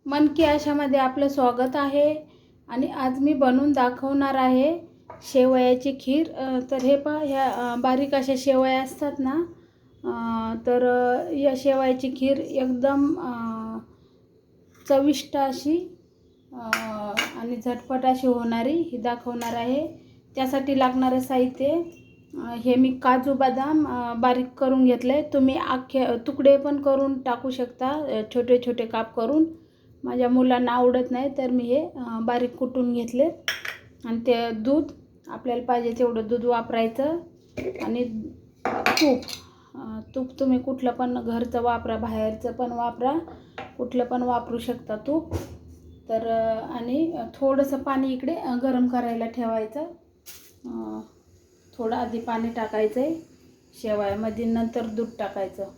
मन की आशामध्ये आपलं स्वागत आहे आणि आज मी बनवून दाखवणार आहे शेवयाची खीर। तर हे पहा, ह्या बारीक अशा शेवया असतात ना, तर या शेवयाची खीर एकदम चविष्ट अशी आणि झटपट अशी होणारी ही दाखवणार आहे। त्यासाठी लागणारे साहित्य हे मी काजू बदाम बारीक करून घेतले। तुम्ही अख्खे तुकडे पण करून टाकू शकता, छोटे छोटे काप करून। माझ्या मुलांना आवडत नाही तर मी हे बारीक कुटून घेतले। आणि ते दूध आपल्याला पाहिजे तेवढं दूध वापरायचं। आणि तूप तुम्ही कुठलं पण घरचं वापरा, बाहेरचं पण वापरा, कुठलं पण वापरू शकता तूप। तर आणि थोडंसं पाणी इकडे गरम करायला ठेवायचं। थोडं आधी पाणी टाकायचं आहे शेवयामध्ये, नंतर दूध टाकायचं।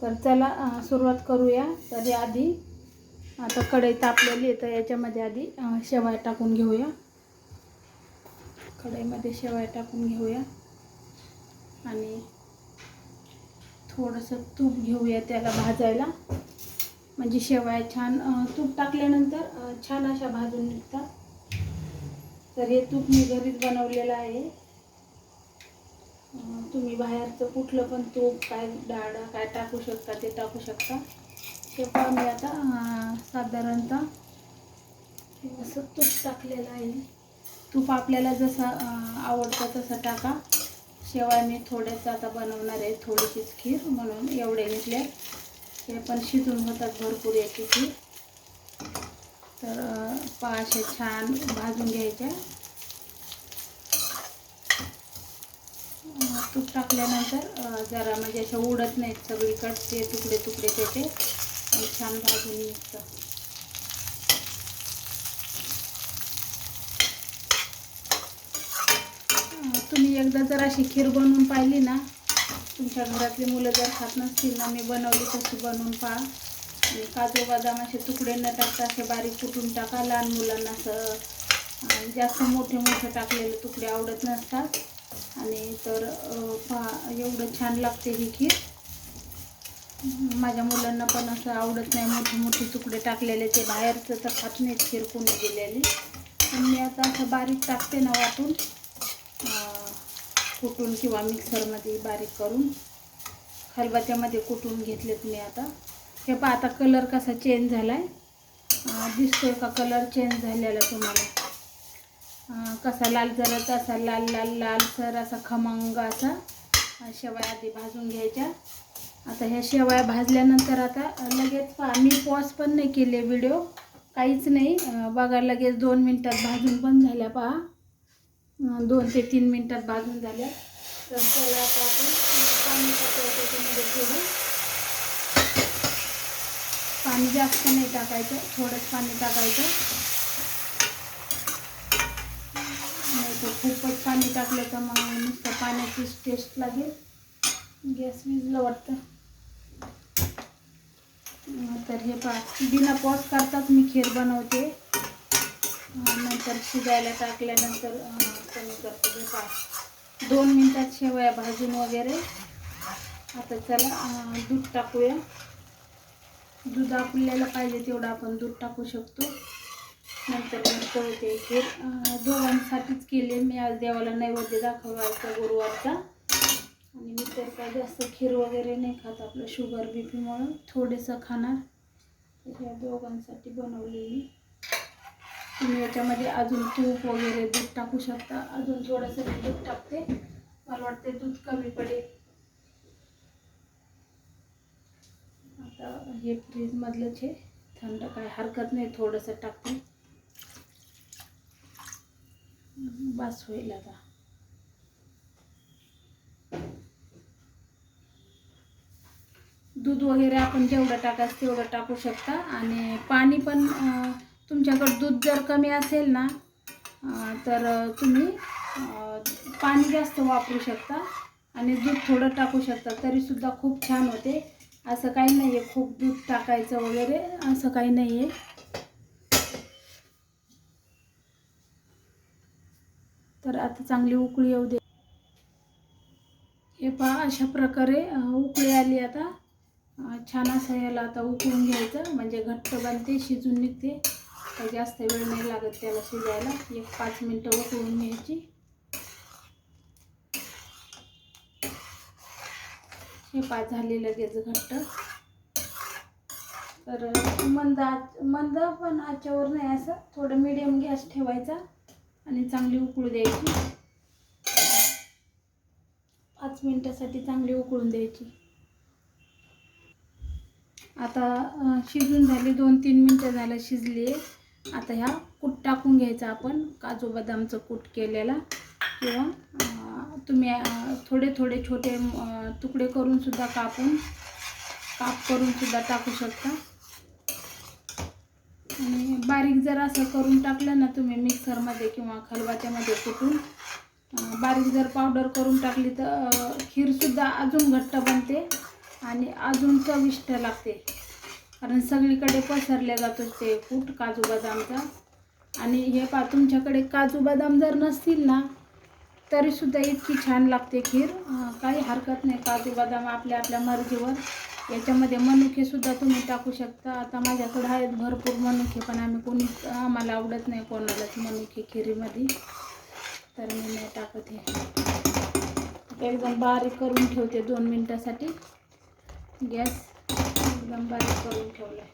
तर चला सुरुवात करूया। तर आधी आता कढई तापलेली आहे, तर याच्यामध्ये आधी शेवया टाकून घेऊया। कढईमध्ये शेवया टाकून घेऊया आणि थोडंसं तूप घेऊया त्याला भाजायला, म्हणजे शेवया छान तूप टाकल्यानंतर छान अशा भाजून निघतात। तर हे तूप मी घरीच बनवलेलं आहे। तुम्ही बाहेरचं कुठलं पण तूप, काय डाळ काय टाकू शकता ते टाकू शकता। ते पण मी आता साधारणतः असं तूप टाकलेलं आहे। तूप आपल्याला जसं आवडतं तसं टाका। शेवया मी थोड्याच आता बनवणार आहे, थोडीशीच खीर म्हणून एवढे घेतले। हे पण शिजून होतात भरपूर याची खीर। तर अशा छान भाजून घ्यायच्या। तूप टाकल्यानंतर जरा म्हणजे अशा उडत नाहीत सगळीकडे, ते तुकडे तुकडे त्याचे छान भाजून निघतं। तुम्ही एकदा जर अशी खीर बनवून पाहिली ना, तुमच्या घरातली मुलं जर खात नसतील ना, मी बनवली तशी बनवून पहा। आणि काजू बदाम असे तुकडे न टाकता असे बारीक कुटून टाका। लहान मुलांना असं जास्त मोठे मोठे टाकलेले तुकडे आवडत नसतात। आणि तर पहा एवढं छान लागते ही खीर। माझ्या मुलांना पण असं आवडत नाही मोठे मोठे तुकडे टाकलेले, ते बाहेरचं तर खात नाहीत खीर कोणी दिलेली। पण मी आता असं बारीक टाकते ना वाटून, कुटून किंवा मिक्सरमध्ये बारीक करून खलबत्त्यामध्ये कुटून घेतलेत मी आता। हे पहा आता कलर कसा चेंज झाला आहे, दिसतोय का कलर चेंज झालेला तुम्हाला? कसा लाल जरा तसा लाल लाल लालसर असा खमंग असा शेवया आधी भाजून घ्यायच्या। आता ह्या शेवया भाजल्यानंतर आता लगेच पहा, मी पॉज पण नाही केले व्हिडिओ, काहीच नाही बघा, लगेच 2 मिनिटात भाजून पण झाल्या पहा। 2 ते 3 मिनिटात भाजून झाल्या। तर चला आता आपण पाणी टाकूया त्याच्यामध्ये। थोडं पाणी जास्त नाही टाकायचं, थोडंच पाणी टाकायचं, नाही तर खूपच पाणी टाकलं तर मग नुसतं पाण्याचीच टेस्ट लागेल। गॅस विजलं वाटतं। तर हे पहा, बिना पॉज करताच मी खीर बनवते, नंतर शिजायला टाकल्यानंतर कमी करते। हे पहा 2 मिनिटात शेवया भाजून वगैरे। आता चला दूध टाकूया। दूध आपल्याला पाहिजे तेवढं आपण दूध टाकू शकतो। नंतर मग कळते खीर दोघांसाठीच केली मी आज, देवाला नैवेद्य दाखवायचा गुरुवारचा। आणि मी तर काय जास्त खीर वगैरे नाही खात, आपलं शुगर बीपीमुळं थोडंसं खाणार। तर या दोघांसाठी बनवलेली। तुम्ही याच्यामध्ये अजून तूप वगैरे दूध टाकू शकता। अजून थोडंसं मी दूध टाकते, मला वाटते दूध कमी पडेल। आता हे फ्रीजमधलंच आहे, थंड काय हरकत नाही, थोडंसं टाकते बस होईल आता। दूध वगैरे आपण जेवढं टाकायचं तेवढं टाकू शकता। आणि पाणी पण तुमच्याकडं दूध जर कमी असेल ना, तर तुम्ही पाणी जास्त वापरू शकता आणि दूध थोडं टाकू शकता, तरीसुद्धा खूप छान होते। असं काही नाही आहे खूप दूध टाकायचं वगैरे, असं काही नाही आहे। तर आता चांगली उकळी येऊ दे। हे पहा अशा प्रकारे उकळी आली आता। छान असं याला आता उकळून घ्यायचं, म्हणजे घट्ट बनते, शिजून निघते. काही जास्त वेळ नाही लागत त्याला शिजायला. 1-5 मिनटं उकळून घ्यायची. हे झाली लगेच घट्ट. तर मंद पण आचेवर नाही, असं थोडं मीडियम गॅस ठेवायचा आणि चांगली उकळू द्यायची. 5 मिनिटासाठी चांगली उकळून द्यायची. आता शिजून झाली, 2-3 मिनटं झालं शिजली. आता ह्या कूट टाकून घ्यायचा आपण, काजू बदामचं कूट केलेला, किंवा तुम्ही थोडे थोडे छोटे तुकडे करून सुद्धा काप करून सुद्धा टाकू शकता. आणि बारीक जर असं करून टाकलं ना तुम्ही मिक्सरमध्ये किंवा खलबत्त्यामध्ये कुटून, बारीक जर पावडर करून टाकली तर खीरसुद्धा अजून घट्ट बनते आणि अजून चविष्ट लागते. कारण सगळीकडे पसरल्या जातो ते कूट काजू बदामचा. आणि हे तुमच्याकडे काजू बदाम जर नसतील ना तरीसुद्धा इतकी छान लागते खीर. काही हरकत नाही, काजू बदाम आपल्या मर्जीवर. याच्यामध्ये मनुकेसुद्धा तुम्ही टाकू शकता. आता माझ्याकडे आहेत भरपूर मनुके, पण आम्हाला आवडत नाही कोणालाच मनुके खिरीमध्ये, तर मी नाही टाकत. हे एकदम बारीक करून ठेवते 2 मिनटासाठी. गॅस एकदम बारीक करून ठेवला आहे.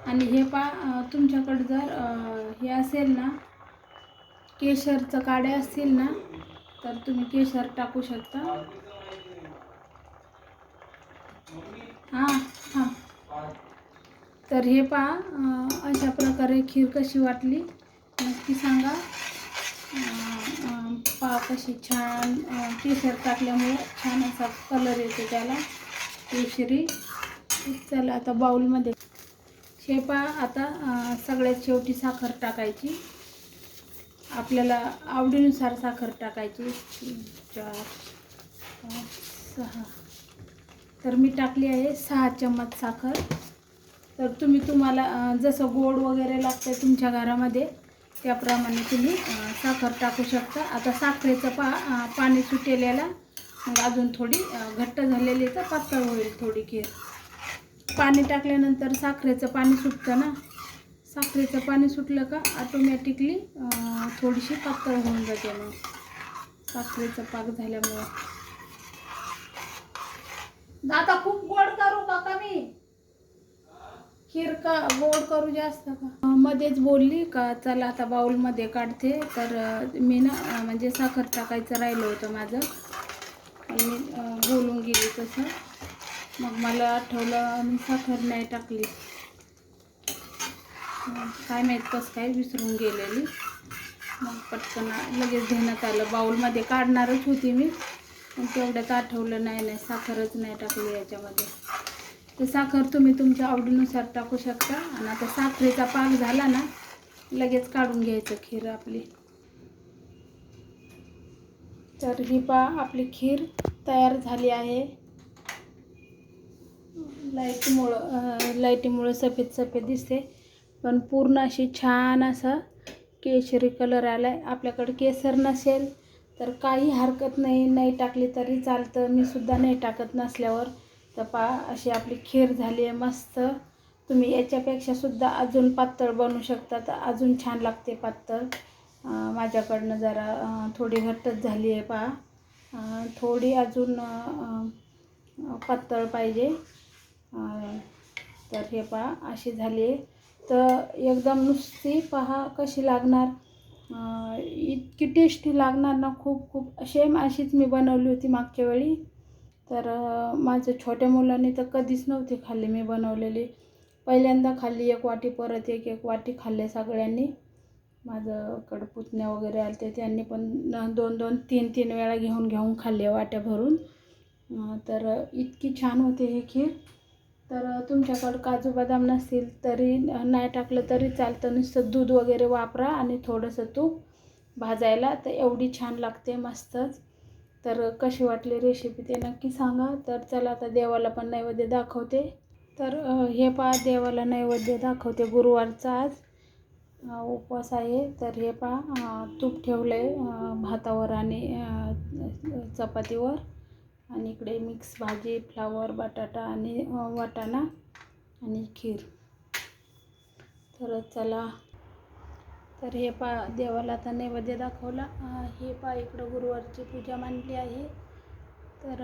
आणि हे तुमच्याकडे जर हे असेल ना, केशरचं काड्या असतील ना, तर तुम्ही केशर टाकू शकता. हां. तर हे अशा प्रकारे खीर कशी वाटली नक्की सांगा. कशी छान, केशर टाकल्यामुळे छान असा कलर येतो त्याला, केशरी. चला आता बाउलमध्ये आता सगळ्यात शेवटी साखर टाकायची. आपल्याला आवडीनुसार साखर टाकायची. 3, 4, 5, 6. तर मी टाकली आहे 6 चम्मच साखर. तर तुम्हाला जसं गोड वगैरे लागतं तुमच्या घरामध्ये त्याप्रमाणे तुम्ही साखर टाकू शकता. आता साखरेचं पाणी सुटेलेला, मग अजून थोडी घट्ट झालेली तर पातळ होईल थोडी खीर. पाणी टाकल्यानंतर साखरेचं पाणी सुटतं ना, साखरेचं पाणी सुटलं का ऑटोमॅटिकली थोडीशी पातळ होऊन जाते. मग साखरेचा पाक झाल्यामुळे. आता खूप गोड करू का कमी? खीर का गोड करू जास्त का? मध्येच बोलली का चला आता बाउलमध्ये काढते. तर मी ना म्हणजे साखर टाकायचं राहिलं होतं माझं, मी बोलून गेली तसं. मग मला आठवलं मी साखर नाही टाकली. काय माहीत कसं काय विसरून गेलेली. मग पटकन लगेच घेण्यात आलं. बाउलमध्ये काढणारच होती मी, पण तेवढ्यात आठवलं नाही साखरच नाही टाकली याच्यामध्ये. तर साखर तुम्ही तुमच्या आवडीनुसार टाकू शकता. आणि आता साखरेचा पाक झाला ना लगेच काढून घ्यायचं खीर आपली. तर ही आपली खीर तयार झाली आहे. लाईटीमुळं सफेद सफेद दिसते, पण पूर्ण अशी छान असा केशरी कलर आला आहे. आपल्याकडे केसर नसेल तर काही हरकत नाही टाकली तरी चालतं. मी सुद्धा नाही टाकत नसल्यावर. तर अशी आपली खीर झाली आहे मस्त. तुम्ही याच्यापेक्षा सुद्धा अजून पातळ बनवू शकता, तर अजून छान लागते पातळ. माझ्याकडनं जरा थोडी घट्टच झाली आहे थोडी अजून पातळ पाहिजे. तर हे अशी झाली आहे. तर एकदम नुसती कशी लागणार, इतकी टेस्टी लागणार ना, खूप सेम अशीच मी बनवली होती मागच्या वेळी. तर माझ्या छोट्या मुलांनी तर कधीच नव्हती खाल्ली मी बनवलेली. पहिल्यांदा खाल्ली 1 वाटी, परत 1 वाटी खाल्ले सगळ्यांनी. माझं कडपुतण्या वगैरे आले त्यांनी पण 2-2, 3-3 वेळा घेऊन खाल्ले वाट्या भरून. तर इतकी छान होते ही खीर. तर तुमच्याकडं काजू बदाम नसतील तरी नाही टाकलं तरी चालतं. नुसतं दूध वगैरे वापरा आणि थोडंसं तूप भाजायला, तर एवढी छान लागते मस्तच. तर कशी वाटली रेसिपी ते नक्की सांगा. तर चला आता देवाला पण नैवेद्य दाखवते. तर हे पहा देवाला नैवेद्य दाखवते. गुरुवारचा आज उपवास आहे. तर हे पहा तूप ठेवलं आहे भातावर आणि चपातीवर, आणि इकडे मिक्स भाजी, फ्लावर, बटाटा आणि वाटाणा आणि खीर. तर चला, तर हे पहा देवाला आता नैवेद्य दाखवला. हे पहा इकडं गुरुवारची पूजा मांडली आहे. तर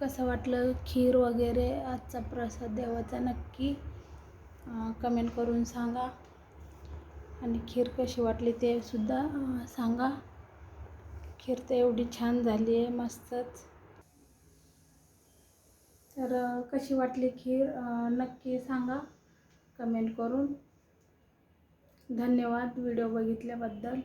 कसं वाटलं खीर वगैरे, आजचा प्रसाद देवाचा, नक्की कमेंट करून सांगा. आणि खीर कशी वाटली ते सुद्धा सांगा. खीर तर एवढी छान झाली आहे, मस्तच. तर कशी वाटली खीर नक्की सांगा कमेंट करून. धन्यवाद व्हिडिओ बघितल्याबद्दल.